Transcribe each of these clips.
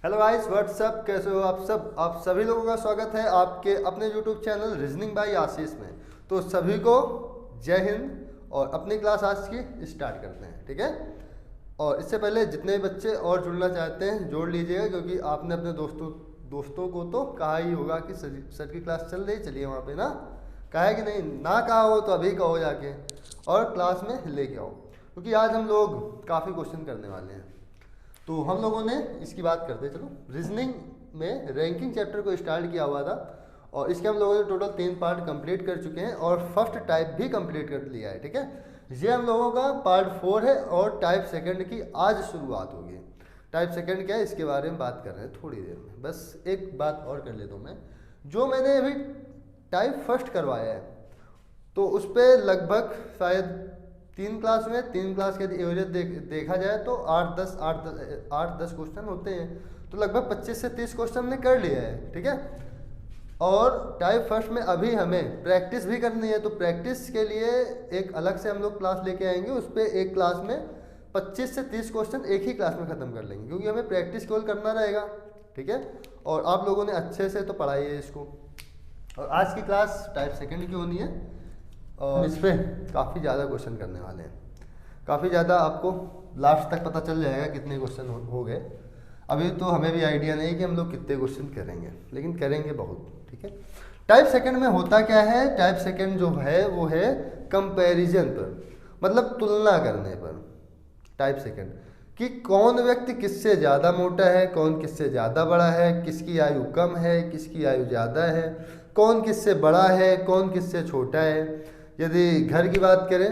Hello guys, WhatsApp, कैसे हो आप सब। आप सभी लोगों का स्वागत है आपके अपने यूट्यूब चैनल रीजनिंग बाय आशीष में। तो सभी को जय हिंद। और अपनी क्लास आज की स्टार्ट करते हैं, ठीक है। और इससे पहले जितने भी बच्चे और जुड़ना चाहते हैं जोड़ लीजिएगा, क्योंकि आपने अपने दोस्तों को तो कहा ही होगा कि सर की क्लास चल रही, चलिए वहाँ पे ना। कहा है कि नहीं? ना कहा हो तो अभी कहो जाके और क्लास में लेके आओ, क्योंकि आज हम लोग काफ़ी क्वेश्चन करने वाले हैं। तो हम लोगों ने इसकी बात करते चलो, रीजनिंग में रैंकिंग चैप्टर को स्टार्ट किया हुआ था और इसके हम लोगों ने टोटल 3 पार्ट कंप्लीट कर चुके हैं और फर्स्ट टाइप भी कंप्लीट कर लिया है, ठीक है। ये हम लोगों का पार्ट 4 है और टाइप सेकंड की आज शुरुआत होगी। टाइप सेकंड क्या है इसके बारे में बात कर रहे हैं थोड़ी देर में। बस एक बात और कर लेता हूँ मैं, जो मैंने अभी टाइप फर्स्ट करवाया है तो उस पर लगभग शायद 3 क्लास के एवरेज देखा जाए तो 8-10 क्वेश्चन होते हैं, तो लगभग 25 से 30 क्वेश्चन हमने कर लिया है, ठीक है। और टाइप फर्स्ट में अभी हमें प्रैक्टिस भी करनी है, तो प्रैक्टिस के लिए एक अलग से हम लोग क्लास लेके आएंगे। उस पर एक क्लास में 25 से 30 क्वेश्चन एक ही क्लास में ख़त्म कर लेंगे, क्योंकि हमें प्रैक्टिस केवल करना रहेगा, ठीक है। और आप लोगों ने अच्छे से तो पढ़ाई है इसको। और आज की क्लास टाइप सेकंड की होनी है और इस पर काफ़ी ज़्यादा क्वेश्चन करने वाले हैं। काफ़ी ज़्यादा, आपको लास्ट तक पता चल जाएगा कितने क्वेश्चन हो गए। अभी तो हमें भी आइडिया नहीं कि हम लोग कितने क्वेश्चन करेंगे, लेकिन करेंगे बहुत, ठीक है। टाइप सेकंड में होता क्या है? टाइप सेकंड जो है वो है कंपैरिजन पर, मतलब तुलना करने पर। टाइप सेकंड कि कौन व्यक्ति किससे ज़्यादा मोटा है, कौन किससे ज़्यादा बड़ा है, किसकी आयु कम है, किसकी आयु ज़्यादा है, कौन किससे बड़ा है, कौन किससे छोटा है। यदि घर की बात करें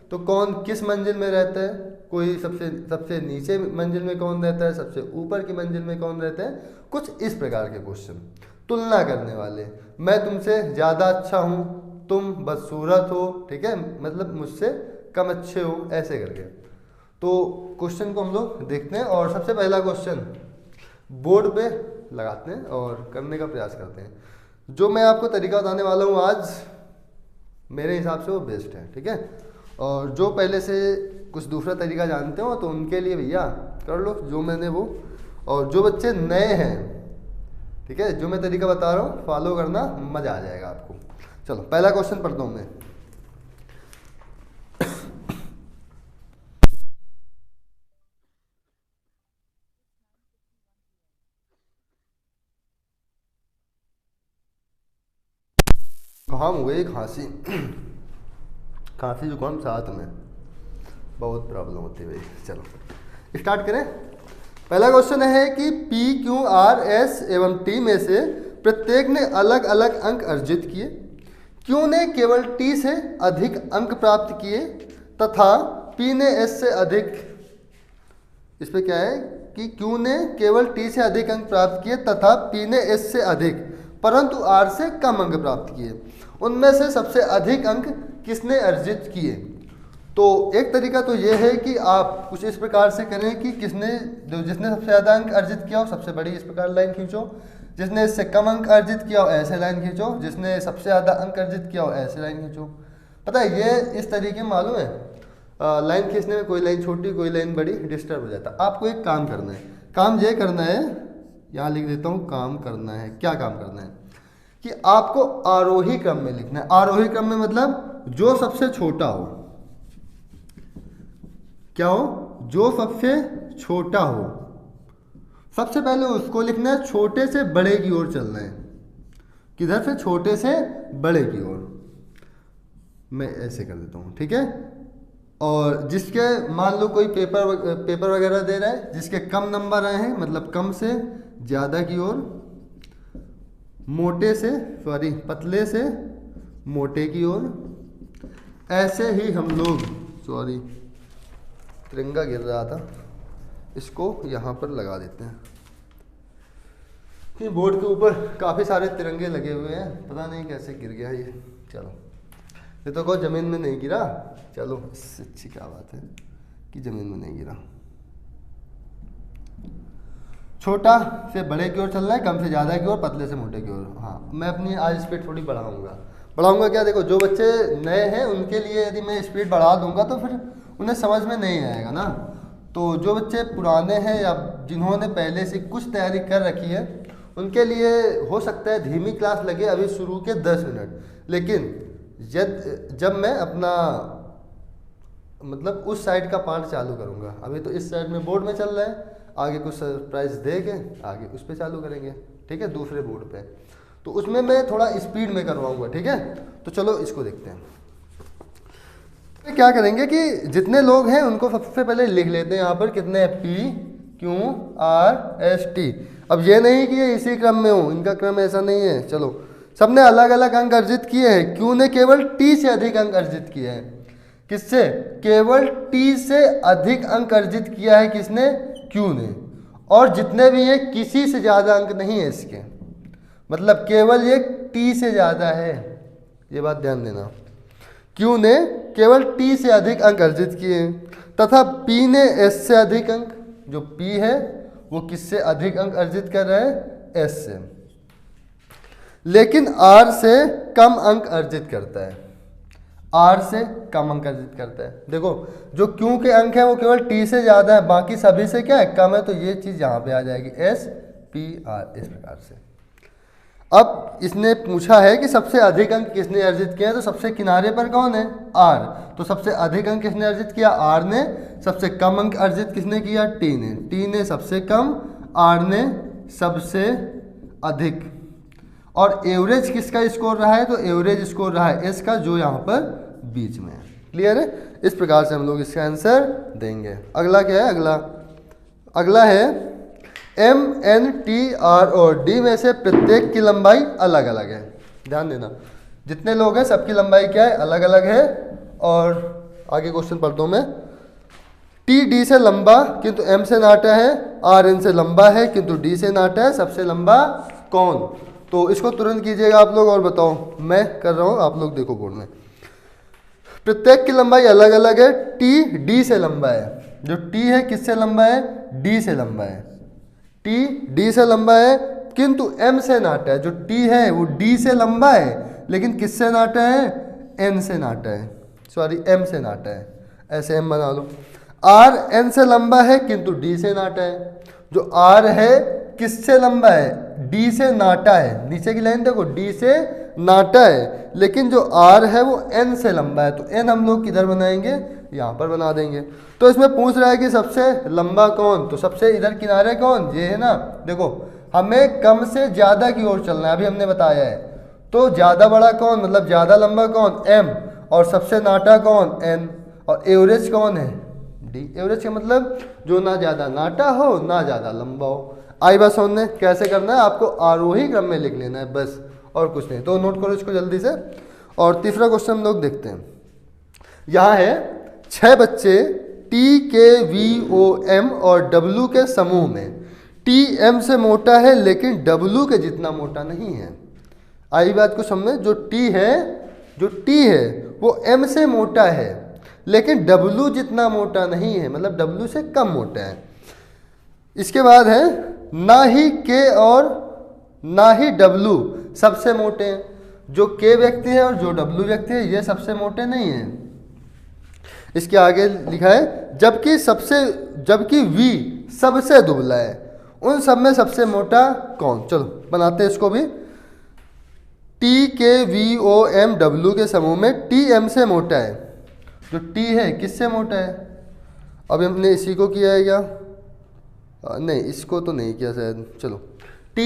तो कौन किस मंजिल में रहता है, कोई सबसे नीचे मंजिल में कौन रहता है, सबसे ऊपर की मंजिल में कौन रहता है। कुछ इस प्रकार के क्वेश्चन तुलना करने वाले। मैं तुमसे ज़्यादा अच्छा हूँ, तुम बदसूरत हो, ठीक है, मतलब मुझसे कम अच्छे हो, ऐसे करके। तो क्वेश्चन को हम लोग देखते हैं और सबसे पहला क्वेश्चन बोर्ड पे लगाते हैं और करने का प्रयास करते हैं। जो मैं आपको तरीका बताने वाला हूँ आज, मेरे हिसाब से वो बेस्ट है, ठीक है। और जो पहले से कुछ दूसरा तरीका जानते हो तो उनके लिए भैया कर लो जो मैंने वो। और जो बच्चे नए हैं, ठीक है, जो मैं तरीका बता रहा हूँ फॉलो करना, मज़ा आ जाएगा आपको। चलो पहला क्वेश्चन पढ़ता हूँ मैं। जुकाम हो गई, खांसी खांसी जुकाम साथ में, बहुत प्रॉब्लम होती है भाई। चलो स्टार्ट करें। पहला क्वेश्चन है कि P, Q, R, S एवं T में से प्रत्येक ने अलग अलग अंक अर्जित किए। Q ने केवल T से अधिक अंक प्राप्त किए तथा P ने S से अधिक। इस पे क्या है कि Q ने केवल T से अधिक अंक प्राप्त किए तथा P ने S से अधिक परंतु R से कम अंक प्राप्त किए। उनमें से सबसे अधिक अंक किसने अर्जित किए? तो एक तरीका तो ये है कि आप कुछ इस प्रकार से करें कि जिसने सबसे ज़्यादा अंक अर्जित किया हो सबसे बड़ी इस प्रकार लाइन खींचो, जिसने इससे कम अंक अर्जित किया हो ऐसे लाइन खींचो, जिसने सबसे ज़्यादा अंक अर्जित किया हो ऐसे लाइन खींचो। पता है ये इस तरीके मालूम है, लाइन खींचने में कोई लाइन छोटी कोई लाइन बड़ी डिस्टर्ब हो जाता है। आपको एक काम करना है, काम ये करना है, यहाँ लिख देता हूँ, काम करना है। क्या काम करना है कि आपको आरोही क्रम में लिखना है। आरोही क्रम में मतलब जो सबसे छोटा हो, क्या हो, जो सबसे छोटा हो, सबसे पहले उसको लिखना है। छोटे से बड़े की ओर चलना है। किधर से? छोटे से बड़े की ओर। मैं ऐसे कर देता हूँ, ठीक है। और जिसके मान लो कोई पेपर वगैरह दे रहा है, जिसके कम नंबर आए हैं मतलब कम से ज़्यादा की ओर, पतले से मोटे की ओर। ऐसे ही हम लोग, तिरंगा गिर रहा था, इसको यहाँ पर लगा देते हैं कि बोर्ड के ऊपर काफ़ी सारे तिरंगे लगे हुए हैं, पता नहीं कैसे गिर गया ये। चलो ये तो कहो ज़मीन में नहीं गिरा, चलो इससे अच्छी क्या बात है कि ज़मीन में नहीं गिरा। छोटा से बड़े की ओर चलना है, कम से ज़्यादा की ओर, पतले से मोटे की ओर। हाँ, मैं अपनी आज स्पीड थोड़ी बढ़ाऊंगा क्या, देखो जो बच्चे नए हैं उनके लिए यदि मैं स्पीड बढ़ा दूंगा तो फिर उन्हें समझ में नहीं आएगा ना। तो जो बच्चे पुराने हैं या जिन्होंने पहले से कुछ तैयारी कर रखी है उनके लिए हो सकता है धीमी क्लास लगे अभी शुरू के 10 मिनट, लेकिन जब मैं अपना मतलब उस साइड का पार्ट चालू करूँगा, अभी तो इस साइड में बोर्ड में चल रहा है, आगे कुछ सरप्राइज दे के आगे उस पर चालू करेंगे, ठीक है, दूसरे बोर्ड पे, तो उसमें मैं थोड़ा स्पीड में करवाऊँगा, ठीक है। तो चलो इसको देखते हैं। तो क्या करेंगे कि जितने लोग हैं उनको सबसे पहले लिख लेते हैं यहाँ पर कितने PQRST। अब ये नहीं कि ये इसी क्रम में हो, इनका क्रम ऐसा नहीं है। चलो, सबने अलग अलग अंक अर्जित किए हैं। Q ने केवल T से अधिक अंक अर्जित किए हैं। किससे? केवल T से अधिक अंक अर्जित किया है किसने? Q ने। और जितने भी हैं किसी से ज़्यादा अंक नहीं है इसके, मतलब केवल ये T से ज़्यादा है, ये बात ध्यान देना। Q ने केवल T से अधिक अंक अर्जित किए हैं तथा P ने S से अधिक अंक, जो P है वो किससे अधिक अंक अर्जित कर रहा है? S से, लेकिन R से कम अंक अर्जित करता है। R से कम अंक अर्जित करता है। देखो, जो Q के अंक है वो केवल T से ज़्यादा है, बाकी सभी से क्या है? कम है, तो ये चीज़ यहाँ पे आ जाएगी S P R, इस प्रकार से। अब इसने पूछा है कि सबसे अधिक अंक किसने अर्जित किया है, तो सबसे किनारे पर कौन है? R। तो सबसे अधिक अंक किसने अर्जित किया? R ने। सबसे कम अंक अर्जित किसने किया? T ने। T ने सबसे कम, R ने सबसे अधिक। और एवरेज किसका स्कोर रहा है? तो एवरेज स्कोर रहा है S का, जो यहाँ पर बीच में है। क्लियर है? इस प्रकार से हम लोग इसका आंसर देंगे। अगला क्या है? अगला है M, N, T, R और D में से प्रत्येक की लंबाई अलग अलग है। ध्यान देना, जितने लोग हैं सबकी लंबाई क्या है? अलग अलग है। और आगे क्वेश्चन पढ़ता हूँ मैं। T D से लंबा किंतु M से नाटा है, R N से लंबा है किंतु D से नाटा है, सबसे लंबा कौन? तो इसको तुरंत कीजिएगा आप लोग और बताओ। मैं कर रहा हूँ, आप लोग देखो बोर्ड में। प्रत्येक की लंबाई अलग अलग है। T D से लंबा है। जो T है किससे लंबा है? D से लंबा है। T D से लंबा है किंतु M से नाटा है। जो T है वो D से लंबा है, लेकिन किससे नाटा है? N से नाटा है, सॉरी M से नाटा है। ऐसे M बना लो। R N से लंबा है किंतु D से नाटा है। जो R है किससे लंबा है? D से नाटा है। नीचे की लाइन देखो, D से नाटा है, लेकिन जो R है वो N से लंबा है। तो N हम लोग किधर बनाएंगे? यहाँ पर बना देंगे। तो इसमें पूछ रहा है कि सबसे लंबा कौन? तो सबसे इधर किनारे कौन? ये है ना। देखो, हमें कम से ज़्यादा की ओर चलना है, अभी हमने बताया है। तो ज़्यादा बड़ा कौन, मतलब ज़्यादा लंबा कौन? M। और सबसे नाटा कौन? N। और एवरेज कौन है? D। एवरेज का मतलब जो ना ज़्यादा नाटा हो ना ज़्यादा लंबा हो। आई बात समझने कैसे करना है? आपको आरोही क्रम में लिख लेना है बस, और कुछ नहीं। तो नोट करो इसको जल्दी से। और तीसरा क्वेश्चन हम लोग देखते हैं। यहाँ है 6 बच्चे T के V O M और W के समूह में। T M से मोटा है लेकिन W के जितना मोटा नहीं है। आई बात को समझे। जो T है वो M से मोटा है, लेकिन W जितना मोटा नहीं है, मतलब W से कम मोटा है। इसके बाद है ना ही K और ना ही W सबसे मोटे हैं। जो K व्यक्ति है और जो W व्यक्ति है ये सबसे मोटे नहीं हैं। इसके आगे लिखा है जबकि V सबसे दुबला है। उन सब में सबसे मोटा कौन? चलो बनाते हैं इसको भी। T के V O M W के समूह में T M से मोटा है। जो T है किससे मोटा है? अभी हमने इसी को किया है क्या? नहीं, इसको तो नहीं किया शायद। चलो, T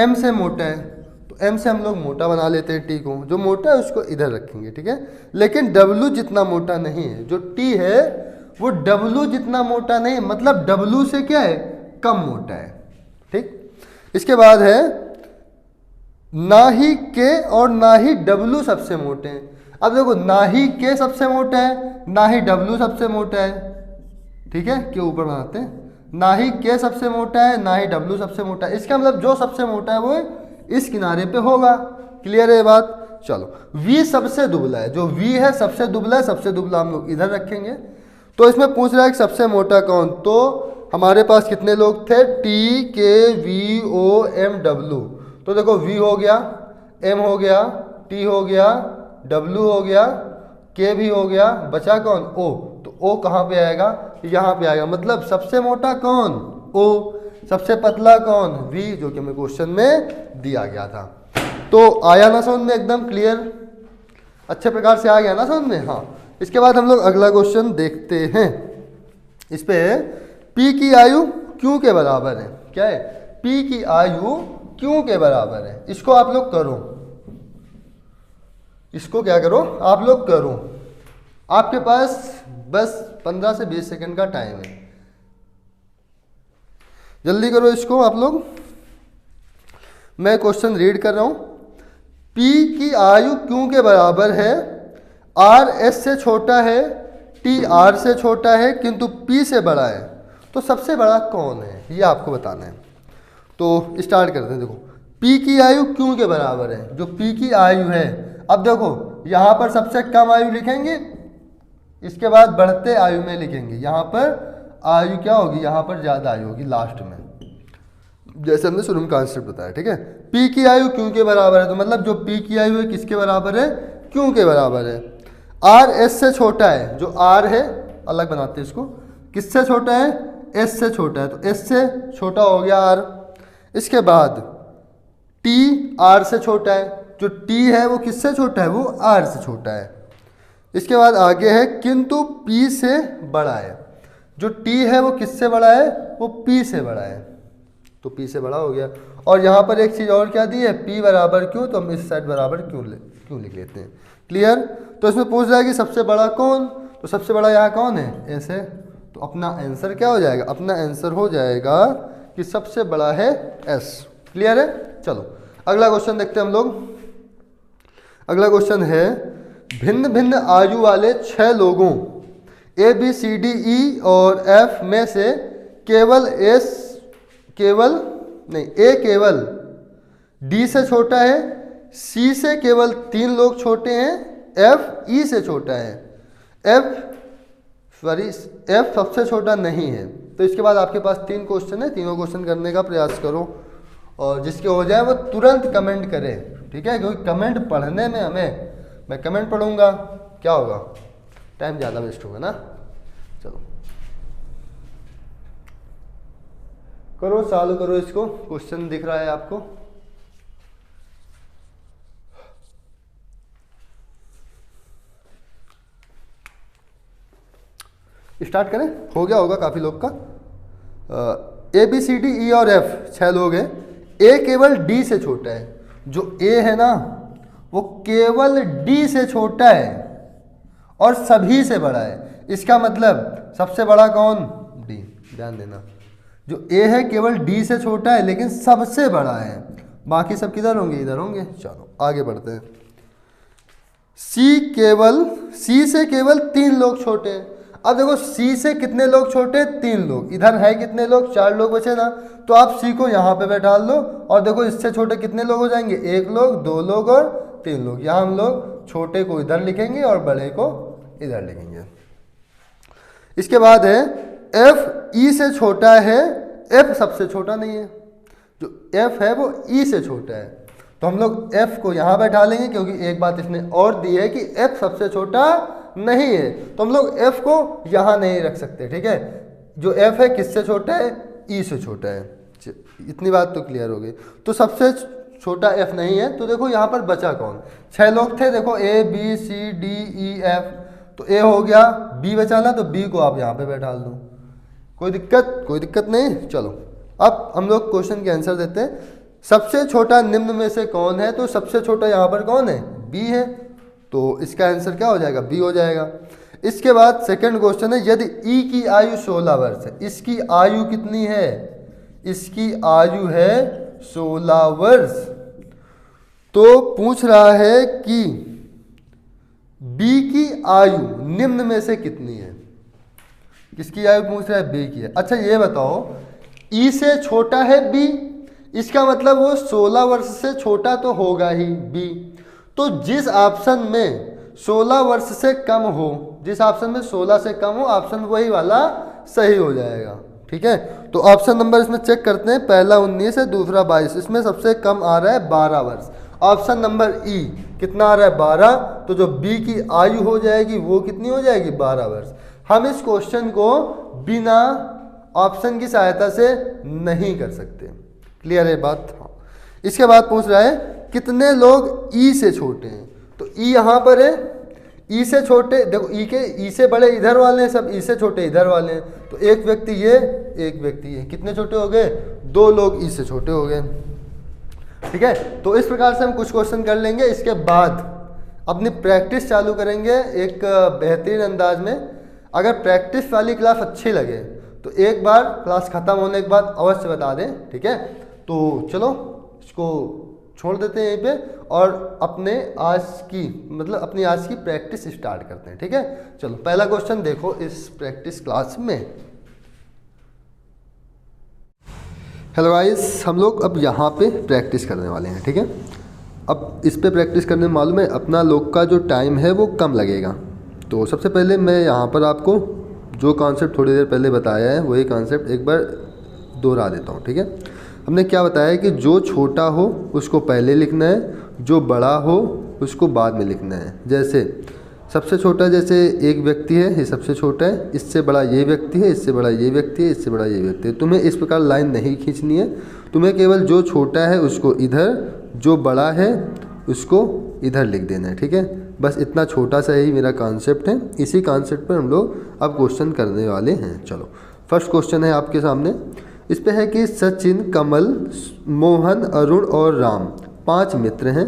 M से मोटा है, तो M से हम लोग मोटा बना लेते हैं T को। जो मोटा है उसको इधर रखेंगे, ठीक है। लेकिन W जितना मोटा नहीं है। जो T है वो W जितना मोटा नहीं, मतलब W से क्या है? कम मोटा है, ठीक। इसके बाद है ना ही K और ना ही W सबसे मोटे हैं। अब देखो, ना ही K सबसे मोटा है, ना ही W सबसे मोटा है, ठीक है। के ऊपर बनाते हैं। ना ही K सबसे मोटा है, ना ही W सबसे मोटा है। इसका मतलब जो सबसे मोटा है वो इस किनारे पे होगा। क्लियर है ये बात? चलो, V सबसे दुबला है। जो V है सबसे दुबला है, सबसे दुबला हम लोग इधर रखेंगे। तो इसमें पूछ रहा है कि सबसे मोटा कौन? तो हमारे पास कितने लोग थे? T K V O M W। तो देखो, V हो गया, M हो गया, T हो गया, W हो गया, K भी हो गया, बचा कौन? O। तो O कहाँ पे आएगा? यहाँ पे आएगा। मतलब सबसे मोटा कौन? O, सबसे पतला कौन V, जो कि हमें क्वेश्चन में दिया गया था। तो आया ना समझ में, एकदम क्लियर, अच्छे प्रकार से आ गया ना समझ में। हाँ, इसके बाद हम लोग अगला क्वेश्चन देखते हैं। इस पे P की आयु Q के बराबर है। क्या है? P की आयु Q के बराबर है। इसको आप लोग करो, इसको क्या करो आप लोग करो। आपके पास बस 15 से 20 सेकंड का टाइम है, जल्दी करो इसको आप लोग। मैं क्वेश्चन रीड कर रहा हूं। P की आयु Q के बराबर है, R S से छोटा है, T R से छोटा है किंतु P से बड़ा है, तो सबसे बड़ा कौन है ये आपको बताना है। तो स्टार्ट करते हैं। देखो, P की आयु Q के बराबर है, जो P की आयु है। अब देखो यहाँ पर सबसे कम आयु लिखेंगे, इसके बाद बढ़ते आयु में लिखेंगे। यहाँ पर आयु क्या होगी, यहाँ पर ज़्यादा आयु होगी लास्ट में, जैसे हमने शुरू में कॉन्सेप्ट बताया। ठीक है, P की आयु Q के बराबर है, तो मतलब जो P की आयु है किसके बराबर है, Q के बराबर है। R S से छोटा है, जो R है अलग बनाते हैं इसको, किससे छोटा है, S से छोटा है, तो S से छोटा हो गया R। इसके बाद T R से छोटा है, जो T है वो किससे छोटा है, वो R से छोटा है। इसके बाद आगे है किंतु P से बड़ा है, जो T है वो किससे बड़ा है, वो P से बड़ा है, तो P से बड़ा हो गया। और यहाँ पर एक चीज़ और क्या दी है, P बराबर क्यों, तो हम इस साइड बराबर क्यों लिख लेते हैं। क्लियर। तो इसमें पूछ रहा है कि सबसे बड़ा कौन, तो सबसे बड़ा यहाँ कौन है, S है। तो अपना आंसर क्या हो जाएगा, अपना आंसर हो जाएगा कि सबसे बड़ा है S। क्लियर है। चलो अगला क्वेश्चन देखते हैं हम लोग। अगला क्वेश्चन है, भिन्न भिन्न आयु वाले 6 लोगों A B C D E और F में से A केवल D से छोटा है, C से केवल 3 लोग छोटे हैं, F E से छोटा है, F सबसे छोटा नहीं है। तो इसके बाद आपके पास 3 क्वेश्चन है, तीनों क्वेश्चन करने का प्रयास करो और जिसके हो जाए वो तुरंत कमेंट करे। ठीक है, क्योंकि कमेंट पढ़ने में मैं कमेंट पढ़ूंगा, क्या होगा, टाइम ज़्यादा वेस्ट होगा ना। चलो करो, चालू करो इसको। क्वेश्चन दिख रहा है आपको, स्टार्ट करें। हो गया होगा काफ़ी लोग का। A B C D E और F 6 लोग हैं। A केवल D से छोटा है, जो A है ना वो केवल D से छोटा है और सभी से बड़ा है। इसका मतलब सबसे बड़ा कौन, D। ध्यान देना, जो A है केवल D से छोटा है लेकिन सबसे बड़ा है, बाकी सब किधर होंगे, इधर होंगे। चलो आगे बढ़ते हैं। C से केवल 3 लोग छोटे हैं। अब देखो C से कितने लोग छोटे, 3 लोग, इधर है कितने लोग, 4 लोग बचे ना, तो आप C को यहाँ पे बैठा लो और देखो इससे छोटे कितने लोग हो जाएंगे, 1 लोग, 2 लोग और 3 लोग। यहाँ हम लोग छोटे को इधर लिखेंगे और बड़े को इधर लिखेंगे। इसके बाद है F E से छोटा है, F सबसे छोटा नहीं है, जो F है वो E से छोटा है, तो हम लोग F को यहाँ बैठा लेंगे क्योंकि एक बात इसने और दी है कि F सबसे छोटा नहीं है, तो हम लोग F को यहाँ नहीं रख सकते। ठीक है, जो F है किससे छोटा है, E से छोटा है। इतनी बात तो क्लियर हो गई। तो सबसे छोटा F नहीं है, तो देखो यहाँ पर बचा कौन, 6 लोग थे, देखो A B C D E F, तो A हो गया, B बचा ना, तो B को आप यहाँ पे बैठा दो, कोई दिक्कत नहीं। चलो अब हम लोग क्वेश्चन के आंसर देते हैं। सबसे छोटा निम्न में से कौन है, तो सबसे छोटा यहाँ पर कौन है, B है, तो इसका आंसर क्या हो जाएगा, B हो जाएगा। इसके बाद सेकंड क्वेश्चन है, यदि E की आयु 16 वर्ष है, इसकी आयु कितनी है, इसकी आयु है 16 वर्ष, तो पूछ रहा है कि B की आयु निम्न में से कितनी है। किसकी आयु पूछ रहा है, B की है। अच्छा ये बताओ, E से छोटा है B, इसका मतलब वो 16 वर्ष से छोटा तो होगा ही B। तो जिस ऑप्शन में 16 वर्ष से कम हो, जिस ऑप्शन में 16 से कम हो, ऑप्शन वही वाला सही हो जाएगा। ठीक है, तो ऑप्शन नंबर इसमें चेक करते हैं, पहला 19 है, दूसरा 22, इसमें सबसे कम आ रहा है 12 वर्ष। ऑप्शन नंबर E कितना आ रहा है, 12, तो जो B की आयु हो जाएगी वो कितनी हो जाएगी, 12 वर्ष। हम इस क्वेश्चन को बिना ऑप्शन की सहायता से नहीं कर सकते। क्लियर है बात? हाँ। इसके बाद पूछ रहा है कितने लोग ई से छोटे हैं। तो ई यहाँ पर है, ई से छोटे, देखो ई से बड़े इधर वाले हैं, सब ई से छोटे इधर वाले हैं। तो एक व्यक्ति ये, एक व्यक्ति ये, कितने छोटे हो गए? 2 लोग ई से छोटे हो गए। ठीक है, तो इस प्रकार से हम कुछ क्वेश्चन कर लेंगे। इसके बाद अपनी प्रैक्टिस चालू करेंगे एक बेहतरीन अंदाज में। अगर प्रैक्टिस वाली क्लास अच्छी लगे तो एक बार क्लास ख़त्म होने के बाद अवश्य बता दें। ठीक है, तो चलो इसको छोड़ देते हैं यहीं पे और अपनी आज की प्रैक्टिस स्टार्ट करते हैं। ठीक है, चलो पहला क्वेश्चन देखो इस प्रैक्टिस क्लास में। हेलो गाइस, हम लोग अब यहाँ पे प्रैक्टिस करने वाले हैं। ठीक है, अब इस पे प्रैक्टिस करने में मालूम है अपना लोग का जो टाइम है वो कम लगेगा। तो सबसे पहले मैं यहाँ पर आपको जो कॉन्सेप्ट थोड़ी देर पहले बताया है वही कॉन्सेप्ट एक बार दोहरा देता हूँ। ठीक है, हमने क्या बताया कि जो छोटा हो उसको पहले लिखना है, जो बड़ा हो उसको बाद में लिखना है। जैसे सबसे छोटा, जैसे एक व्यक्ति है, ये सबसे छोटा है, इससे बड़ा ये व्यक्ति है, इससे बड़ा ये व्यक्ति है, इससे बड़ा ये व्यक्ति है। तुम्हें इस प्रकार लाइन नहीं खींचनी है, तुम्हें केवल जो छोटा है उसको इधर, जो बड़ा है उसको इधर लिख देना है। ठीक है, बस इतना छोटा सा ही मेरा कॉन्सेप्ट है। इसी कॉन्सेप्ट पर हम लोग अब क्वेश्चन करने वाले हैं। चलो फर्स्ट क्वेश्चन है आपके सामने। इस पे है कि सचिन, कमल, मोहन, अरुण और राम 5 मित्र हैं।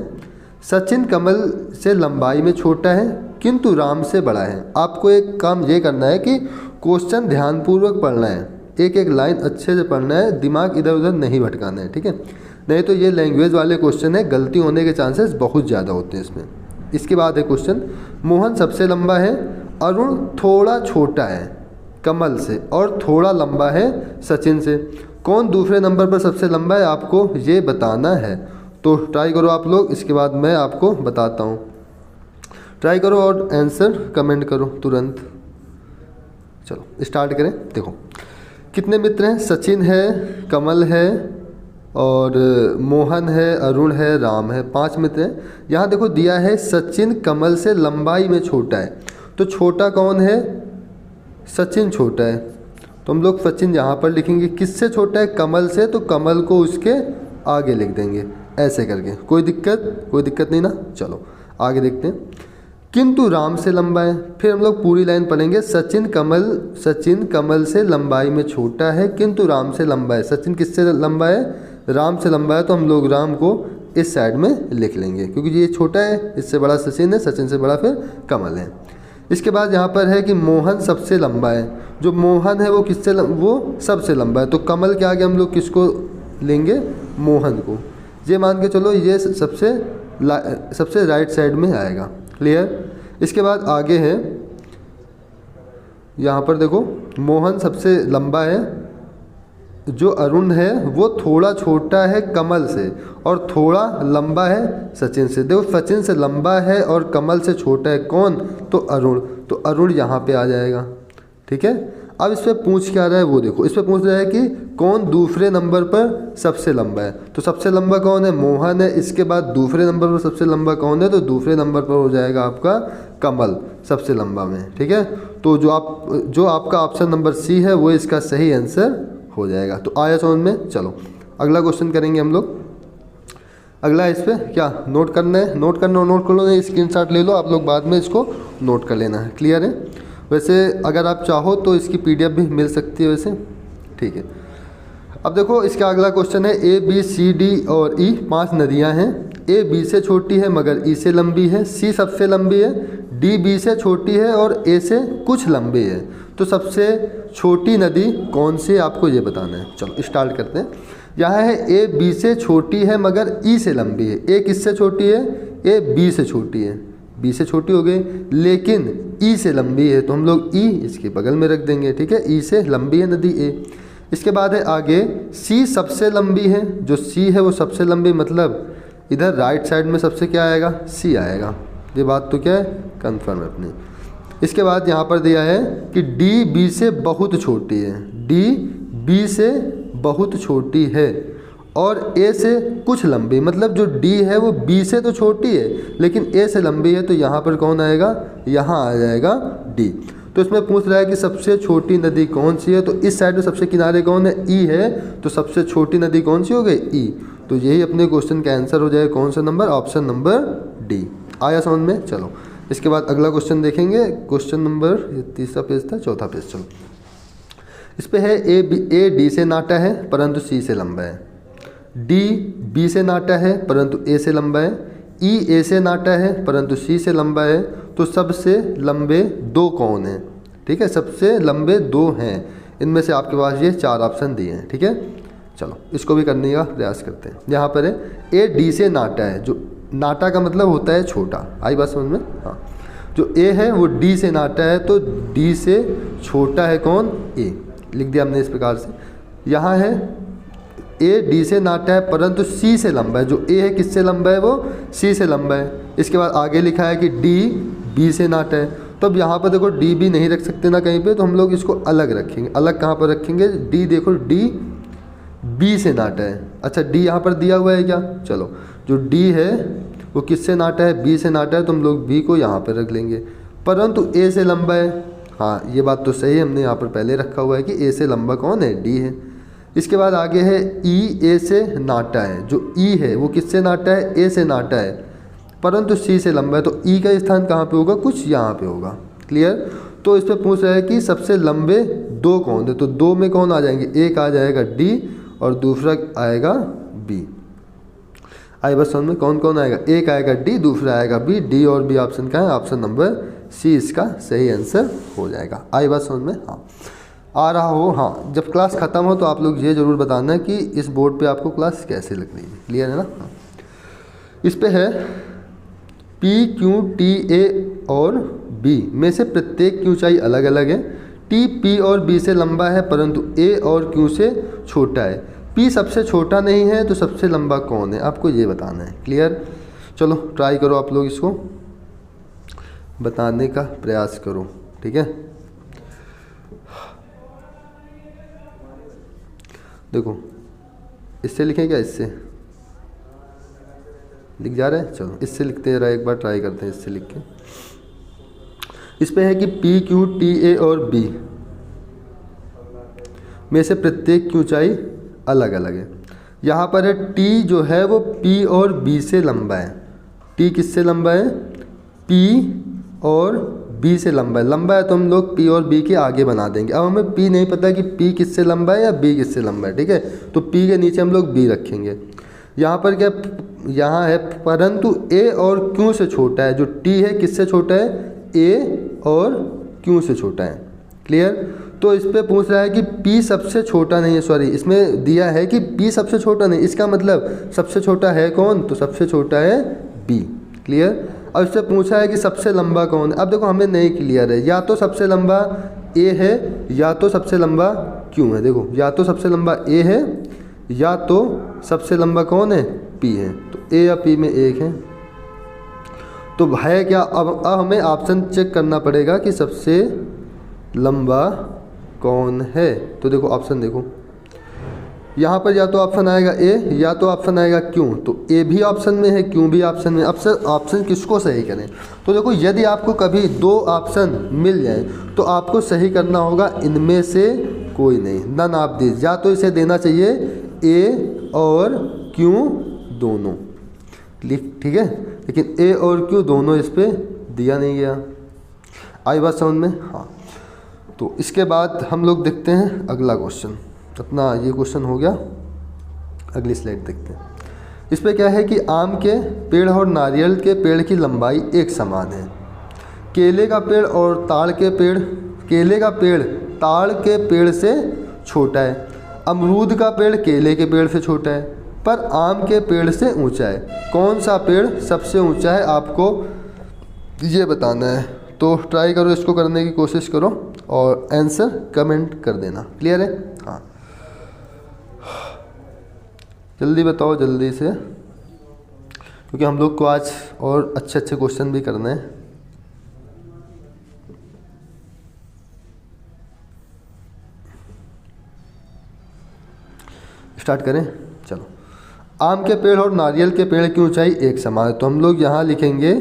सचिन कमल से लंबाई में छोटा है किंतु राम से बड़ा है। आपको एक काम ये करना है कि क्वेश्चन ध्यानपूर्वक पढ़ना है, एक एक लाइन अच्छे से पढ़ना है, दिमाग इधर उधर नहीं भटकाना है। ठीक है, नहीं तो ये लैंग्वेज वाले क्वेश्चन है, गलती होने के चांसेस बहुत ज़्यादा होते हैं इसमें। इसके बाद है क्वेश्चन, मोहन सबसे लंबा है, अरुण थोड़ा छोटा है कमल से और थोड़ा लंबा है सचिन से। कौन दूसरे नंबर पर सबसे लंबा है आपको ये बताना है। तो ट्राई करो आप लोग, इसके बाद मैं आपको बताता हूँ। ट्राई करो और आंसर कमेंट करो तुरंत। चलो स्टार्ट करें। देखो कितने मित्र हैं, सचिन है, कमल है और मोहन है, अरुण है, राम है, 5 मित्र हैं। यहाँ देखो दिया है सचिन कमल से लंबाई में छोटा है, तो छोटा कौन है? सचिन छोटा है, तो हम लोग सचिन यहाँ पर लिखेंगे। किससे छोटा है? कमल से, तो कमल को उसके आगे लिख देंगे ऐसे करके। कोई दिक्कत नहीं ना। चलो आगे देखते हैं। किंतु राम से लंबा है, फिर हम लोग पूरी लाइन पढ़ेंगे। सचिन कमल से लंबाई में छोटा है किंतु राम से लंबा है। सचिन किससे लंबा है? राम से लंबा है, तो हम लोग राम को इस साइड में लिख लेंगे क्योंकि ये छोटा है, इससे बड़ा सचिन है, सचिन से बड़ा फिर कमल है। इसके बाद यहाँ पर है कि मोहन सबसे लंबा है। जो मोहन है वो किससे वो सबसे लंबा है, तो कमल के आगे हम लोग किसको लेंगे? मोहन को। ये मान के चलो ये सबसे राइट साइड में आएगा। क्लियर? इसके बाद आगे है, यहाँ पर देखो मोहन सबसे लंबा है, जो अरुण है वो थोड़ा छोटा है कमल से और थोड़ा लंबा है सचिन से। देखो सचिन से लंबा है और कमल से छोटा है कौन? तो अरुण, तो अरुण यहाँ पे आ जाएगा। ठीक है, अब इस पर पूछ क्या रहा है वो देखो। इस पर पूछ रहा है कि कौन दूसरे नंबर पर सबसे लंबा है, तो सबसे लंबा कौन है? मोहन है। इसके बाद दूसरे नंबर पर सबसे लंबा कौन है? तो दूसरे नंबर पर हो जाएगा आपका कमल सबसे लंबा में। ठीक है, तो जो आपका ऑप्शन नंबर सी है वो इसका सही आंसर हो जाएगा। तो आया समझ में। चलो अगला क्वेश्चन करेंगे हम लोग। अगला इस पर क्या नोट करना है? नोट कर लो, नहीं स्क्रीनशॉट ले लो, आप लोग बाद में इसको नोट कर लेना है। क्लियर है? वैसे अगर आप चाहो तो इसकी PDF भी मिल सकती है वैसे। ठीक है, अब देखो इसका अगला क्वेश्चन है A B C D और E 5 नदियां हैं। A B से छोटी है मगर E से लंबी है, C सबसे लंबी है, D B से छोटी है और A से कुछ लंबी है। तो सबसे छोटी नदी कौन सी आपको ये बताना है। चलो स्टार्ट करते हैं। यहाँ है A B से छोटी है मगर E से लंबी है। A किससे छोटी है? A B से छोटी है, B से छोटी हो गई, लेकिन E से लंबी है, तो हम लोग E इसके बगल में रख देंगे। ठीक है, E से लंबी है नदी A। इसके बाद है आगे C सबसे लंबी है, जो C है वो सबसे लंबी, मतलब इधर राइट साइड में सबसे क्या आएगा? C आएगा। ये बात तो क्या है? कंफर्म है अपनी। इसके बाद यहाँ पर दिया है कि D B से बहुत छोटी है, D B से बहुत छोटी है और A से कुछ लंबी, मतलब जो D है वो B से तो छोटी है लेकिन A से लंबी है, तो यहाँ पर कौन आएगा? यहाँ आ जाएगा D। तो इसमें पूछ रहा है कि सबसे छोटी नदी कौन सी है, तो इस साइड में सबसे किनारे कौन है, ई है, तो सबसे छोटी नदी कौन सी हो गई, ई। तो यही अपने क्वेश्चन का आंसर हो जाएगा कौन सा नंबर, ऑप्शन नंबर डी। आया समझ में। चलो इसके बाद अगला क्वेश्चन देखेंगे, क्वेश्चन नंबर, ये तीसरा पेज था, चौथा पेज। चलो इस पे है ए डी से नाटा है परंतु सी से लंबा है, डी बी से नाटा है परंतु ए से लंबा है, ई ए से नाटा है परंतु सी से लंबा है, तो सबसे लंबे दो कौन हैं। ठीक है, सबसे लंबे दो हैं, इनमें से आपके पास ये चार ऑप्शन दिए हैं। ठीक है, चलो इसको भी करने का प्रयास करते हैं। यहाँ पर है ए डी से नाटा है, जो नाटा का मतलब होता है छोटा, आई बात समझ में। हाँ, जो ए है वो डी से नाटा है, तो डी से छोटा है कौन, ए, लिख दिया हमने इस प्रकार से। यहाँ है ए डी से नाटा है परंतु सी से लंबा है, जो ए है किससे लंबा है, वो सी से लंबा है। इसके बाद आगे लिखा है कि डी बी से नाटा है, तो अब यहाँ पर देखो डी बी नहीं रख सकते ना कहीं पे, तो हम लोग इसको अलग रखेंगे। अलग कहाँ पर रखेंगे, डी, देखो डी बी से नाटा है। अच्छा डी यहाँ पर दिया हुआ है क्या, चलो जो डी है वो किससे नाटा है, बी से नाटा है, तो हम लोग बी को यहाँ पर रख लेंगे, परंतु ए से लंबा है। हाँ ये बात तो सही है, हमने यहाँ पर पहले रखा हुआ है कि ए से लंबा कौन है, डी है। इसके बाद आगे है ई ए से नाटा है, जो ई है वो किससे नाटा है, ए से नाटा है, परंतु सी से लंबा है, तो ई का स्थान कहाँ पे होगा, कुछ यहाँ पे होगा। क्लियर। तो इस पर पूछ रहा है कि सबसे लंबे दो कौन है, तो दो में कौन आ जाएंगे, एक आ जाएगा डी और दूसरा आएगा बी। आई बस समझ में, कौन कौन आएगा, एक आएगा डी, दूसरा आएगा बी, डी और बी ऑप्शन का है, ऑप्शन नंबर सी इसका सही आंसर हो जाएगा। आई बात समझ में। हाँ आ रहा हो, हाँ जब क्लास ख़त्म हो तो आप लोग ये ज़रूर बताना कि इस बोर्ड पे आपको क्लास कैसे लग रही है। क्लियर है ना। हाँ। इस पे है पी क्यू टी ए और बी में से प्रत्येक की ऊंचाई अलग अलग है, टी पी और बी से लंबा है परंतु ए और क्यू से छोटा है, पी सबसे छोटा नहीं है, तो सबसे लंबा कौन है, आपको ये बताना है। क्लियर। चलो ट्राई करो आप लोग, इसको बताने का प्रयास करो। ठीक है, देखो इससे लिखें क्या, इससे लिख जा रहे हैं, चलो इससे लिखते रहा, एक बार ट्राई करते हैं इससे लिख के। इस पे है कि पी क्यू टी ए और बी में से प्रत्येक की ऊंचाई अलग अलग है। यहाँ पर है टी जो है वो पी और बी से लंबा है, टी किससे लंबा है, पी और बी से लंबा है। लंबा है तो हम लोग पी और बी के आगे बना देंगे। अब हमें पी नहीं पता कि पी किससे लंबा है या बी किससे लंबा है। ठीक है, तो पी के नीचे हम लोग बी रखेंगे। यहाँ पर क्या, यहाँ है परंतु ए और क्यू से छोटा है, जो टी है किससे छोटा है, ए और क्यू से छोटा है। क्लियर। तो इस पे पूछ रहा है कि P सबसे छोटा नहीं है, सॉरी इसमें दिया है कि P सबसे छोटा नहीं, इसका मतलब सबसे छोटा है कौन, तो सबसे छोटा है B। क्लियर। अब इससे पूछा है कि सबसे लंबा कौन है। अब देखो हमें नहीं क्लियर है, या तो सबसे लंबा A है या तो सबसे लंबा Q है। देखो या तो सबसे लंबा A है या तो सबसे लंबा कौन है, P है। तो A या P में एक है, तो है क्या। अब हमें ऑप्शन चेक करना पड़ेगा कि सबसे लंबा कौन है। तो देखो ऑप्शन देखो, यहाँ पर या तो ऑप्शन आएगा ए या तो ऑप्शन आएगा क्यू, तो ए भी ऑप्शन में है, क्यू भी ऑप्शन में। अब सर ऑप्शन किसको सही करें, तो देखो यदि आपको कभी दो ऑप्शन मिल जाए तो आपको सही करना होगा इनमें से कोई नहीं, नन ऑफ दिस। या तो इसे देना चाहिए ए और क्यू दोनों, ठीक है, लेकिन ए और क्यू दोनों इस पर दिया नहीं गया। आई बात समझ में। हाँ, तो इसके बाद हम लोग देखते हैं अगला क्वेश्चन। अपना ये क्वेश्चन हो गया, अगली स्लाइड देखते हैं। इस पे क्या है कि आम के पेड़ और नारियल के पेड़ की लंबाई एक समान है, केले का पेड़ और ताड़ के पेड़, केले का पेड़ ताड़ के पेड़ से छोटा है, अमरूद का पेड़ केले के पेड़ से छोटा है, पर आम के पेड़ से ऊंचा है। कौन सा पेड़ सबसे ऊंचा है, आपको ये बताना है। तो ट्राई करो, इसको करने की कोशिश करो और आंसर कमेंट कर देना। क्लियर है। हाँ जल्दी बताओ, जल्दी से, क्योंकि हम लोग को आज और अच्छे अच्छे क्वेश्चन भी करने हैं। स्टार्ट करें, चलो। आम के पेड़ और नारियल के पेड़ की ऊंचाई एक समान है, तो हम लोग यहाँ लिखेंगे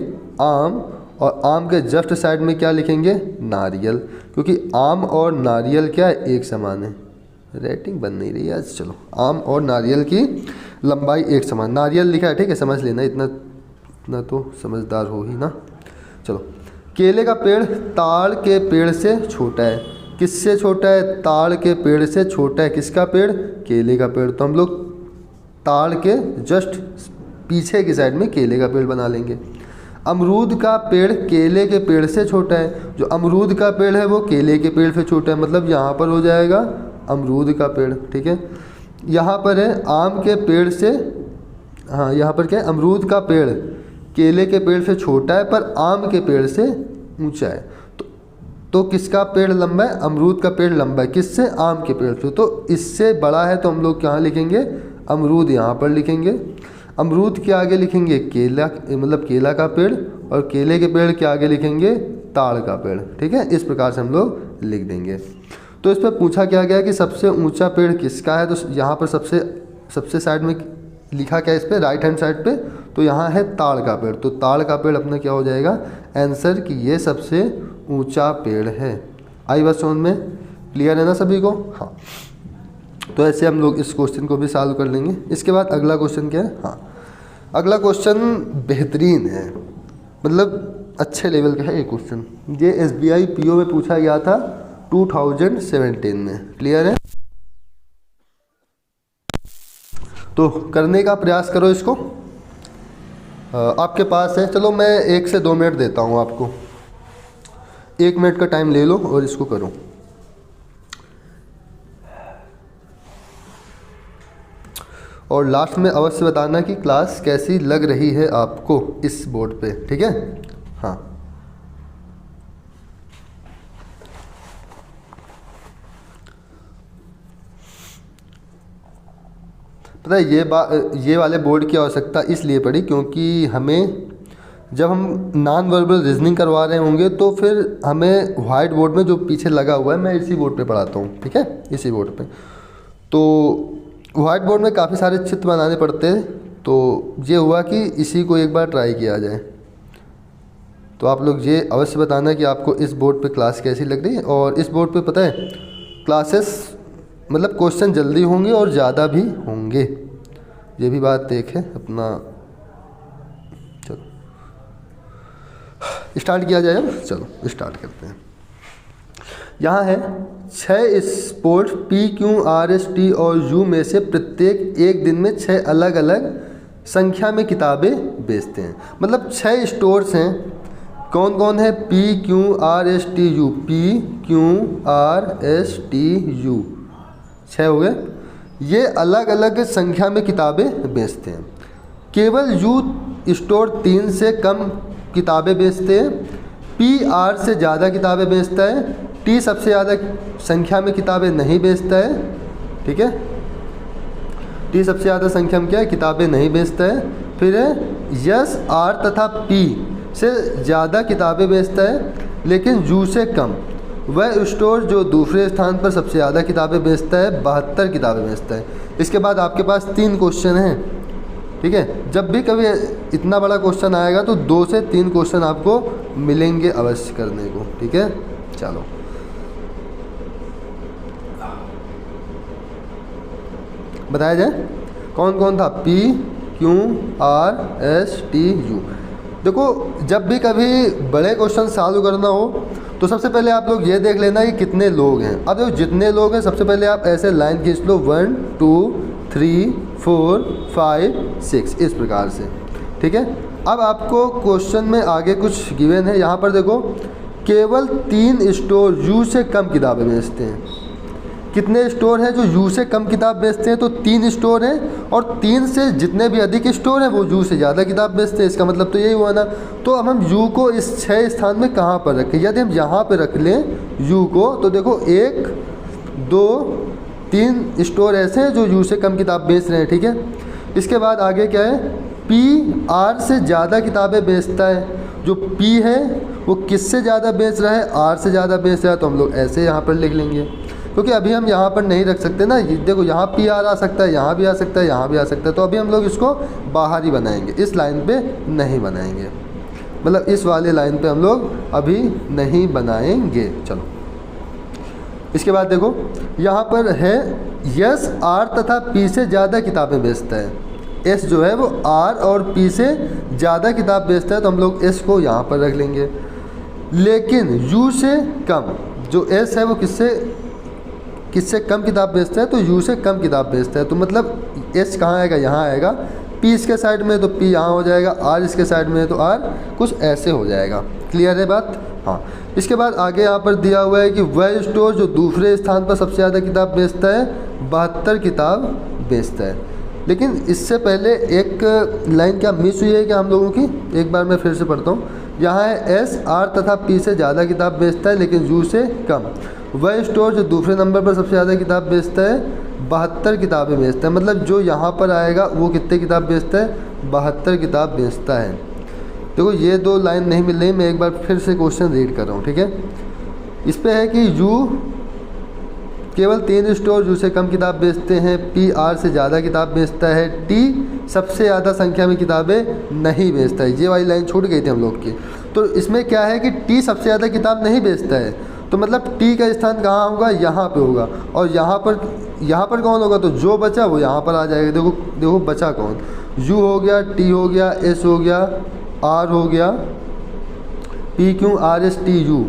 आम और आम के जस्ट साइड में क्या लिखेंगे, नारियल, क्योंकि आम और नारियल क्या है, एक समान है। रेटिंग बन नहीं रही है आज, चलो। आम और नारियल की लंबाई एक समान, नारियल लिखा है, ठीक है, समझ लेना, इतना तो समझदार हो ही ना। चलो, केले का पेड़ ताड़ के पेड़ से छोटा है, किससे छोटा है, ताड़ के पेड़ से छोटा है। किसका पेड़, केले का पेड़। तो हम लोग ताड़ के जस्ट पीछे की साइड में केले का पेड़ बना लेंगे। अमरूद का पेड़ केले के पेड़ से छोटा है, जो अमरूद का पेड़ है वो केले के पेड़ से छोटा है, मतलब यहाँ पर हो जाएगा अमरूद का पेड़, ठीक है। यहाँ पर है आम के पेड़ से, हाँ यहाँ पर क्या है, अमरूद का पेड़ केले के पेड़ से छोटा है पर आम के पेड़ से ऊंचा है। तो किसका पेड़ लंबा है, अमरूद का पेड़ लंबा है, किससे, आम के पेड़ से। तो इससे बड़ा है तो हम लोग कहाँ लिखेंगे, अमरूद यहाँ पर लिखेंगे। अमरूद के आगे लिखेंगे केला, मतलब केला का पेड़, और केले के पेड़ के आगे लिखेंगे ताड़ का पेड़, ठीक है। इस प्रकार से हम लोग लिख देंगे। तो इस पर पूछा क्या गया कि सबसे ऊंचा पेड़ किसका है, तो यहाँ पर सबसे साइड में लिखा क्या है, इस पर राइट हैंड साइड पे, तो यहाँ है ताड़ का पेड़। तो ताड़ का पेड़ अपना क्या हो जाएगा आंसर, कि ये सबसे ऊंचा पेड़ है। आई बात समझ में, क्लियर है ना सभी को। हाँ, तो ऐसे हम लोग इस क्वेश्चन को भी सॉल्व कर लेंगे। इसके बाद अगला क्वेश्चन क्या है, हाँ अगला क्वेश्चन बेहतरीन है, मतलब अच्छे लेवल का है ये क्वेश्चन। ये SBI PO में पूछा गया था 2017 में, क्लियर है। तो करने का प्रयास करो इसको, आपके पास है। चलो मैं 1 से 2 मिनट देता हूँ आपको, 1 मिनट का टाइम ले लो और इसको करो। और लास्ट में अवश्य बताना कि क्लास कैसी लग रही है आपको इस बोर्ड पे, ठीक है। हाँ, पता है ये वाले बोर्ड की आवश्यकता इसलिए पड़ी क्योंकि हमें जब हम नॉन वर्बल रीजनिंग करवा रहे होंगे तो फिर हमें वाइट बोर्ड में जो पीछे लगा हुआ है, मैं इसी बोर्ड पे पढ़ाता हूँ, ठीक है, इसी बोर्ड पे। तो वाइट बोर्ड में काफ़ी सारे चित्र बनाने पड़ते हैं, तो ये हुआ कि इसी को एक बार ट्राई किया जाए। तो आप लोग ये अवश्य बताना कि आपको इस बोर्ड पे क्लास कैसी लग रही है। और इस बोर्ड पे पता है क्लासेस मतलब क्वेश्चन जल्दी होंगे और ज़्यादा भी होंगे, ये भी बात देखें अपना। चलो स्टार्ट किया जाए, चलो स्टार्ट करते हैं। यहाँ है 6 sports P, Q, R, S, T और U में से प्रत्येक एक दिन में 6 अलग अलग संख्या में किताबें बेचते हैं। मतलब 6 स्टोर्स हैं, कौन कौन है, P, Q, R, S, T, U, P, Q, R, S, T, U, 6 हो गए। ये अलग अलग संख्या में किताबें बेचते हैं। केवल U स्टोर 3 से कम किताबें बेचते हैं, P R से ज़्यादा किताबें बेचता है, T सबसे ज़्यादा संख्या में किताबें नहीं बेचता है, ठीक है। T सबसे ज़्यादा संख्या में क्या है, किताबें नहीं बेचता है। फिर है S R तथा P से ज़्यादा किताबें बेचता है लेकिन U से कम। वह स्टोर जो दूसरे स्थान पर सबसे ज़्यादा किताबें बेचता है 72 किताबें बेचता है। इसके बाद आपके पास 3 क्वेश्चन हैं, ठीक है। जब भी कभी इतना बड़ा क्वेश्चन आएगा तो 2 से 3 क्वेश्चन आपको मिलेंगे अवश्य करने को, ठीक है। चलो बताया जाए कौन कौन था, P, Q, R, S, T, U। देखो जब भी कभी बड़े क्वेश्चन सॉल्व करना हो तो सबसे पहले आप लोग ये देख लेना कि कितने लोग हैं। अब देखो जितने लोग हैं सबसे पहले आप ऐसे लाइन खींच लो, 1 2 3 4 5 6 इस प्रकार से, ठीक है। अब आपको क्वेश्चन में आगे कुछ गिवन है, यहाँ पर देखो केवल 3 स्टोर U से कम किताबें बेचते हैं। कितने स्टोर हैं जो U से कम किताब बेचते हैं, तो 3 स्टोर हैं, और 3 से जितने भी अधिक स्टोर हैं वो U से ज़्यादा किताब बेचते हैं। इसका मतलब तो यही हुआ ना। तो अब हम U को इस 6 स्थान में कहाँ पर रखें, यदि हम यहाँ पर रख लें U को, तो देखो 1 2 3 स्टोर ऐसे हैं जो U से कम किताब बेच रहे हैं, ठीक है। इसके बाद आगे क्या है, P R से ज़्यादा किताबें बेचता है। जो P है वो किससे ज़्यादा बेच रहा है, R से ज़्यादा बेच रहा है। तो हम लोग ऐसे यहाँ पर लिख लेंगे, क्योंकि अभी हम यहाँ पर नहीं रख सकते ना। देखो यहाँ P R आ सकता है, यहाँ भी आ सकता है, यहाँ भी आ सकता है। तो अभी हम लोग इसको बाहर ही बनाएंगे, इस लाइन पे नहीं बनाएंगे। मतलब इस वाले लाइन पे हम लोग अभी नहीं बनाएंगे। चलो इसके बाद देखो यहाँ पर है यस आर तथा पी से ज़्यादा किताबें बेचता है। एस जो है वो आर और पी से ज़्यादा किताब बेचता है, तो हम लोग एस को यहाँ पर रख लेंगे। लेकिन यू से कम, जो एस है वो किससे कम किताब बेचता है, तो यू से कम किताब बेचता है। तो मतलब एस कहाँ आएगा, यहाँ आएगा। पी इसके साइड में है तो पी यहाँ हो जाएगा, आर इसके साइड में है तो आर कुछ ऐसे हो जाएगा। क्लियर है बात? हाँ। इसके बाद आगे यहाँ पर दिया हुआ है कि वह स्टोर जो दूसरे स्थान पर सबसे ज़्यादा किताब बेचता है 72 किताब बेचता है। लेकिन इससे पहले एक लाइन क्या मिस हुई है क्या हम लोगों की, एक बार मैं फिर से पढ़ता हूँ। यहाँ है एस आर तथा पी से ज़्यादा किताब बेचता है लेकिन यू से कम। वह स्टोर जो दूसरे नंबर पर सबसे ज़्यादा किताब बेचता है 72 किताबें बेचता है। मतलब जो यहाँ पर आएगा वो कितने किताब बेचता है, 72 किताब बेचता है। देखो ये दो लाइन नहीं मिल रही, मैं एक बार फिर से क्वेश्चन रीड कर रहा हूँ, ठीक है। इस पे है कि यू केवल 3 स्टोर यू से कम किताब बेचते हैं, पी आर से ज़्यादा किताब बेचता है, टी सबसे ज़्यादा संख्या में किताबें नहीं बेचता है। ये वाली लाइन छूट गई थी हम लोग की। तो इसमें क्या है कि टी सबसे ज़्यादा किताब नहीं बेचता है, तो मतलब टी का स्थान कहाँ होगा, यहाँ पे होगा। और यहाँ पर कौन होगा, तो जो बचा वो यहाँ पर आ जाएगा। देखो बचा कौन, यू हो गया, टी हो गया, एस हो गया, आर हो गया, P Q R S T U.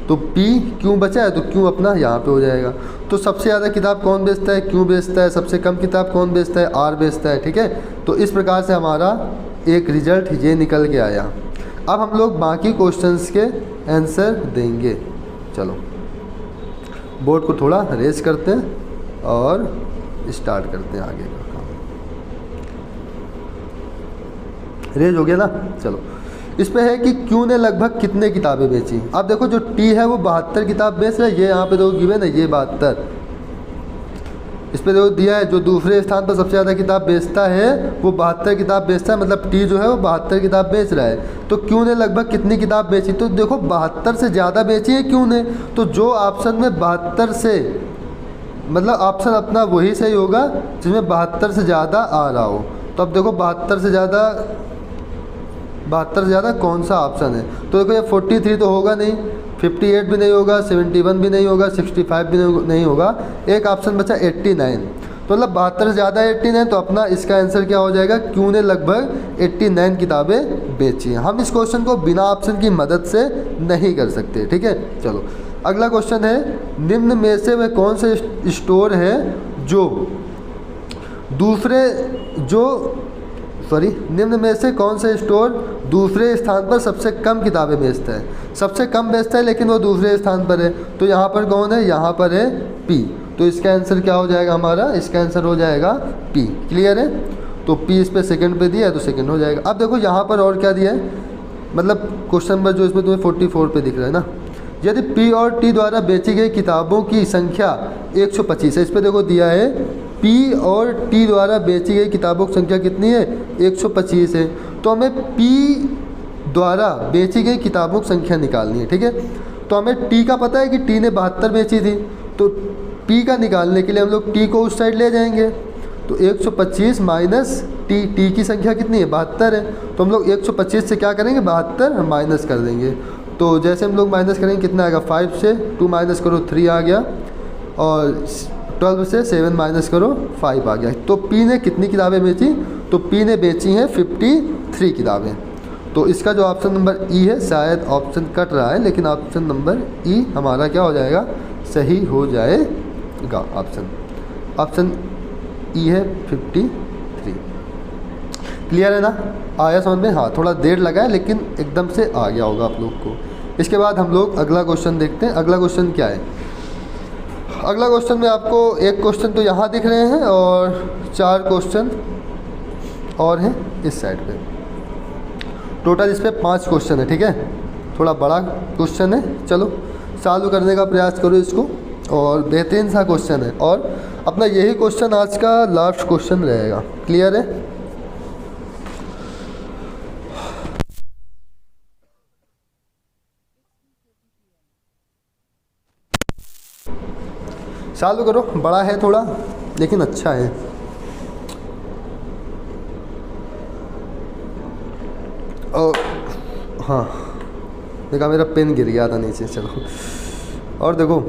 तो पी क्यों बचा है तो क्यों अपना यहाँ पे हो जाएगा। तो सबसे ज़्यादा किताब कौन बेचता है, क्यों बेचता है। सबसे कम किताब कौन बेचता है, आर बेचता है, ठीक है। तो इस प्रकार से हमारा एक रिजल्ट ये निकल के आया। अब हम लोग बाकी क्वेश्चंस के आंसर देंगे। चलो बोर्ड को थोड़ा रेज करते हैं और स्टार्ट करते हैं आगे का काम। रेज हो गया ना। चलो इस पे है कि क्यू ने लगभग कितने किताबें बेची। अब देखो जो टी है वो 72 किताब बेच रहा है, ये यहाँ पे देखो गिवन है, ये 72। इस पे देखो दिया है जो दूसरे स्थान पर सबसे ज़्यादा किताब बेचता है वो 72 किताब बेचता है, मतलब टी जो है वो 72 किताब बेच रहा है। तो क्यू ने लगभग कितनी किताब बेची, तो देखो 72 से ज़्यादा बेची है क्यू ने। तो जो ऑप्शन में 72 से, मतलब ऑप्शन अपना वही सही होगा जिसमें 72 से ज़्यादा आ रहा हो। तो अब देखो 72 से ज़्यादा कौन सा ऑप्शन है। तो देखो ये 43 तो होगा नहीं, 58 भी नहीं होगा, 71 भी नहीं होगा, 65 भी नहीं होगा। एक ऑप्शन बचा 89। तो मतलब 72 से ज़्यादा 89, तो अपना इसका आंसर क्या हो जाएगा, क्यू ने लगभग 89 किताबें बेची हैं। हम इस क्वेश्चन को बिना ऑप्शन की मदद से नहीं कर सकते, ठीक है। चलो अगला क्वेश्चन है, निम्न में से वह कौन सा स्टोर है निम्न में से कौन सा स्टोर दूसरे स्थान पर सबसे कम किताबें बेचता है। सबसे कम बेचता है लेकिन वो दूसरे स्थान पर है, तो यहाँ पर कौन है, यहाँ पर है पी। तो इसका आंसर क्या हो जाएगा हमारा, इसका आंसर हो जाएगा पी। क्लियर है। तो पी इस पर सेकंड पे दिया है तो सेकंड हो जाएगा। अब देखो यहाँ पर और क्या दिया है, मतलब क्वेश्चन नंबर जो इसमें तुम्हें 44 पे दिख रहा है ना, यदि पी और टी द्वारा बेची गई किताबों की संख्या 125 है। इस पर देखो दिया है पी और टी द्वारा बेची गई किताबों की संख्या कितनी है, 125 है। तो हमें पी द्वारा बेची गई किताबों की संख्या निकालनी है, ठीक है। तो हमें टी का पता है कि टी ने 72 बेची थी, तो पी का निकालने के लिए हम लोग टी को उस साइड ले जाएंगे। तो 125 माइनस टी की संख्या कितनी है, 72 है। तो हम लोग 125 से क्या करेंगे, 72 माइनस कर देंगे। तो जैसे हम लोग माइनस करेंगे कितना आएगा, 5 से 2 माइनस करो 3 आ गया, और 12 से 7 माइनस करो 5 आ गया। तो पी ने कितनी किताबें बेची, तो पी ने बेची हैं 53 किताबें। तो इसका जो ऑप्शन नंबर ई है, शायद ऑप्शन कट रहा है लेकिन ऑप्शन नंबर ई हमारा क्या हो जाएगा, सही हो जाएगा। ऑप्शन ई है 53। क्लियर है ना, आया समझ में। हाँ थोड़ा देर लगा है लेकिन एकदम से आ गया होगा आप लोग को। इसके बाद हम लोग अगला क्वेश्चन देखते हैं। अगला क्वेश्चन क्या है, अगला क्वेश्चन में आपको एक क्वेश्चन तो यहाँ दिख रहे हैं और 4 क्वेश्चन और हैं इस साइड पे। टोटल इस पे 5 क्वेश्चन है, ठीक है। थोड़ा बड़ा क्वेश्चन है, चलो सॉल्व करने का प्रयास करो इसको, और बेहतरीन सा क्वेश्चन है। और अपना यही क्वेश्चन आज का लास्ट क्वेश्चन रहेगा। क्लियर है। चालू करो, बड़ा है थोड़ा लेकिन अच्छा है। और हाँ देखा, मेरा पेन गिर गया था नीचे। चलो, और देखो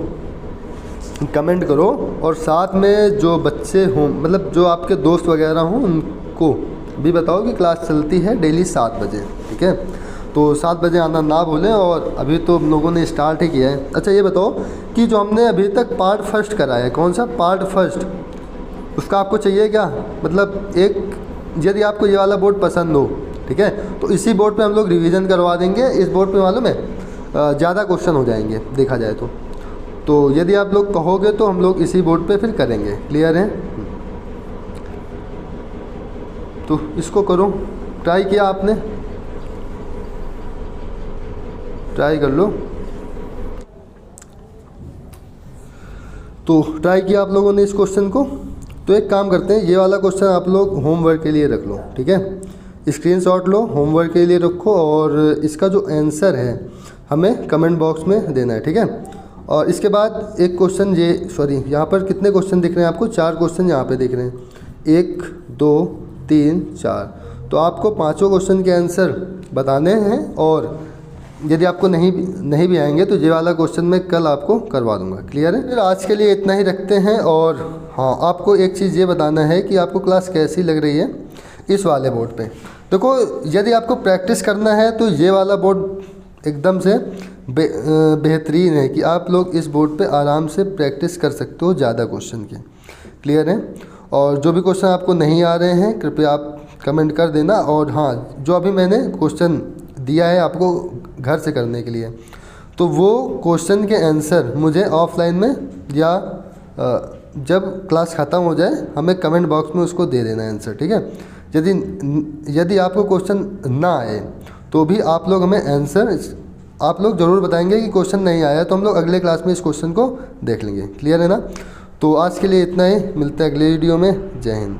कमेंट करो, और साथ में जो बच्चे हों, मतलब जो आपके दोस्त वगैरह हों, उनको भी बताओ कि क्लास चलती है डेली 7 बजे, ठीक है। तो 7 बजे आना ना भूलें। और अभी तो हम लोगों ने स्टार्ट ही किया है। अच्छा ये बताओ कि जो हमने अभी तक पार्ट फर्स्ट कराया है, कौन सा पार्ट फर्स्ट, उसका आपको चाहिए क्या? मतलब एक, यदि आपको ये वाला बोर्ड पसंद हो, ठीक है, तो इसी बोर्ड पे हम लोग रिवीजन करवा देंगे। इस बोर्ड पे मालूम है ज़्यादा क्वेश्चन हो जाएंगे देखा जाए तो यदि आप लोग कहोगे तो हम लोग इसी बोर्ड पे फिर करेंगे। क्लियर है? तो इसको करो, ट्राई किया आपने, ट्राई कर लो। तो ट्राई किया आप लोगों ने इस क्वेश्चन को, तो एक काम करते हैं, ये वाला क्वेश्चन आप लोग होमवर्क के लिए रख लो, ठीक है। स्क्रीनशॉट लो, होमवर्क के लिए रखो, और इसका जो आंसर है हमें कमेंट बॉक्स में देना है, ठीक है। और इसके बाद एक क्वेश्चन, ये सॉरी यहाँ पर कितने क्वेश्चन दिख रहे हैं आपको? 4 क्वेश्चन यहाँ पे दिख रहे हैं, 1 2 3 4। तो आपको 5 क्वेश्चन के आंसर बताने हैं, और यदि आपको नहीं भी आएंगे तो ये वाला क्वेश्चन मैं कल आपको करवा दूंगा। क्लियर है? फिर आज के लिए इतना ही रखते हैं। और हाँ, आपको एक चीज़ ये बताना है कि आपको क्लास कैसी लग रही है इस वाले बोर्ड पे। देखो, यदि आपको प्रैक्टिस करना है तो ये वाला बोर्ड एकदम से बेहतरीन है कि आप लोग इस बोर्ड पे आराम से प्रैक्टिस कर सकते हो ज़्यादा क्वेश्चन के। क्लियर है? और जो भी क्वेश्चन आपको नहीं आ रहे हैं कृपया आप कमेंट कर देना। और हाँ, जो अभी मैंने क्वेश्चन दिया है आपको घर से करने के लिए, तो वो क्वेश्चन के आंसर मुझे ऑफलाइन में या जब क्लास ख़त्म हो जाए हमें कमेंट बॉक्स में उसको दे देना आंसर, ठीक है। यदि आपको क्वेश्चन ना आए तो भी आप लोग हमें आंसर आप लोग ज़रूर बताएंगे कि क्वेश्चन नहीं आया, तो हम लोग अगले क्लास में इस क्वेश्चन को देख लेंगे। क्लियर है ना? तो आज के लिए इतना ही, मिलते हैं अगले वीडियो में। जय हिंद।